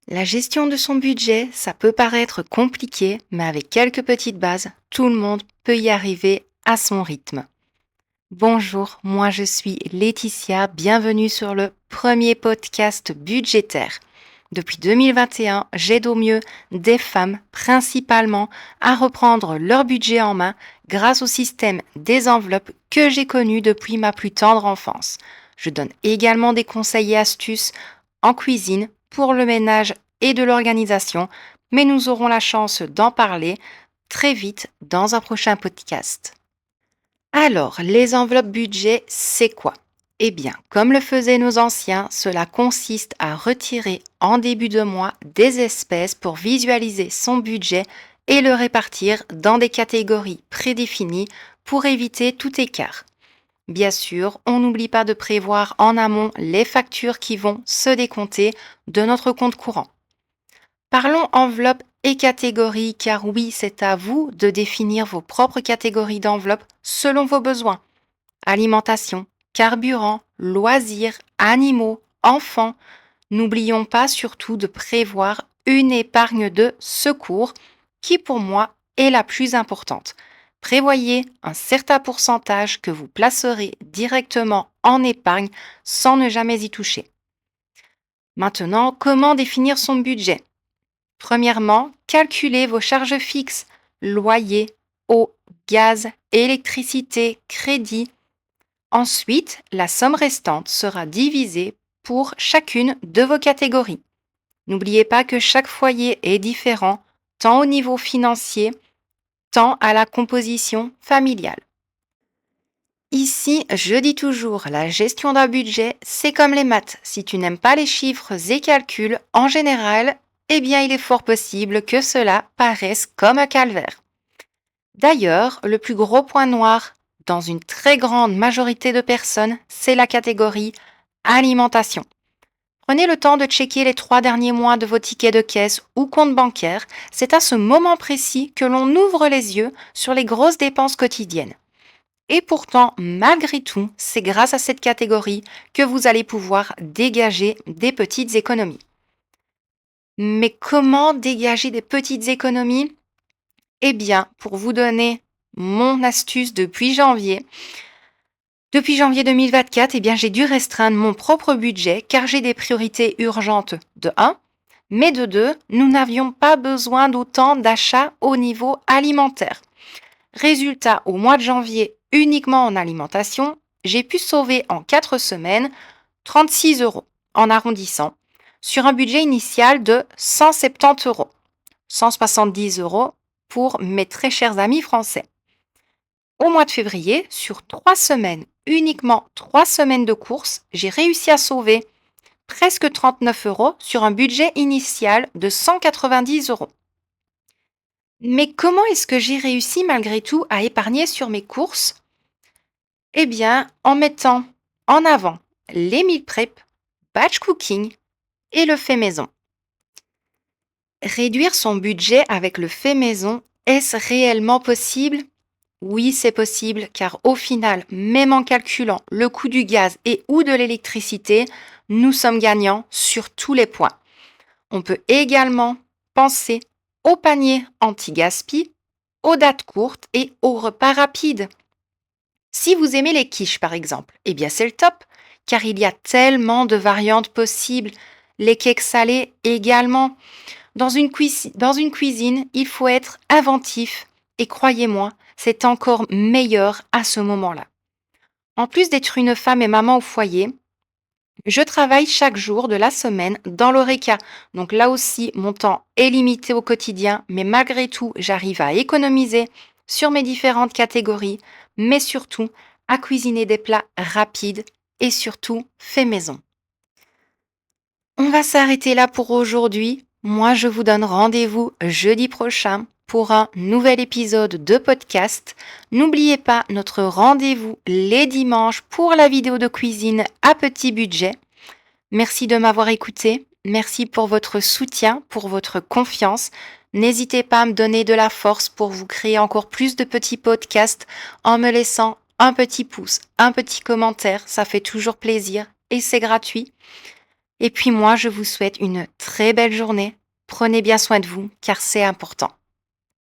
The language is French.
La gestion de son budget, ça peut paraître compliqué, mais avec quelques petites bases, tout le monde peut y arriver à son rythme. Bonjour, moi je suis Laetitia, bienvenue sur le premier podcast budgétaire. Depuis 2021, j'aide au mieux des femmes, principalement, à reprendre leur budget en main grâce au système des enveloppes que j'ai connu depuis ma plus tendre enfance. Je donne également des conseils et astuces en cuisine pour le ménage et de l'organisation, mais nous aurons la chance d'en parler très vite dans un prochain podcast. Alors, les enveloppes budget, c'est quoi? Eh bien, comme le faisaient nos anciens, cela consiste à retirer en début de mois des espèces pour visualiser son budget et le répartir dans des catégories prédéfinies pour éviter tout écart. Bien sûr, on n'oublie pas de prévoir en amont les factures qui vont se décompter de notre compte courant. Parlons enveloppe et catégorie, car oui, c'est à vous de définir vos propres catégories d'enveloppe selon vos besoins. Alimentation, carburant, loisirs, animaux, enfants. N'oublions pas surtout de prévoir une épargne de secours qui pour moi est la plus importante. Prévoyez un certain pourcentage que vous placerez directement en épargne sans ne jamais y toucher. Maintenant, comment définir son budget? Premièrement, calculez vos charges fixes, loyer, eau, gaz, électricité, crédit. Ensuite, la somme restante sera divisée pour chacune de vos catégories. N'oubliez pas que chaque foyer est différent, tant au niveau financier, tant à la composition familiale. Ici, je dis toujours, la gestion d'un budget, c'est comme les maths. Si tu n'aimes pas les chiffres et calculs, en général, eh bien, il est fort possible que cela paraisse comme un calvaire. D'ailleurs, le plus gros point noir dans une très grande majorité de personnes, c'est la catégorie alimentation. Prenez le temps de checker les 3 derniers mois de vos tickets de caisse ou compte bancaire. C'est à ce moment précis que l'on ouvre les yeux sur les grosses dépenses quotidiennes. Et pourtant, malgré tout, c'est grâce à cette catégorie que vous allez pouvoir dégager des petites économies. Mais comment dégager des petites économies? Eh bien, pour vous donner mon astuce depuis janvier 2024, eh bien, j'ai dû restreindre mon propre budget car j'ai des priorités urgentes de 1, mais de 2, nous n'avions pas besoin d'autant d'achats au niveau alimentaire. Résultat, au mois de janvier, uniquement en alimentation, j'ai pu sauver en 4 semaines 36 euros en arrondissant sur un budget initial de 170 euros, 170 euros pour mes très chers amis français. Au mois de février, sur 3 semaines, uniquement 3 semaines de courses, j'ai réussi à sauver presque 39 euros sur un budget initial de 190 euros. Mais comment est-ce que j'ai réussi malgré tout à épargner sur mes courses? Eh bien, en mettant en avant les meal prep, batch cooking et le fait maison. Réduire son budget avec le fait maison, est-ce réellement possible? Oui, c'est possible, car au final, même en calculant le coût du gaz et ou de l'électricité, nous sommes gagnants sur tous les points. On peut également penser au panier anti-gaspi, aux dates courtes et aux repas rapides. Si vous aimez les quiches par exemple, eh bien c'est le top, car il y a tellement de variantes possibles. Les cakes salés également. Dans une cuisine, il faut être inventif et croyez-moi, c'est encore meilleur à ce moment-là. En plus d'être une femme et maman au foyer, je travaille chaque jour de la semaine dans l'ORECA. Donc là aussi, mon temps est limité au quotidien, mais malgré tout, j'arrive à économiser sur mes différentes catégories, mais surtout à cuisiner des plats rapides et surtout fait maison. On va s'arrêter là pour aujourd'hui. Moi, je vous donne rendez-vous jeudi prochain pour un nouvel épisode de podcast. N'oubliez pas notre rendez-vous les dimanches pour la vidéo de cuisine à petit budget. Merci de m'avoir écouté. Merci pour votre soutien, pour votre confiance. N'hésitez pas à me donner de la force pour vous créer encore plus de petits podcasts en me laissant un petit pouce, un petit commentaire. Ça fait toujours plaisir et c'est gratuit. Et puis moi, je vous souhaite une très belle journée. Prenez bien soin de vous car c'est important.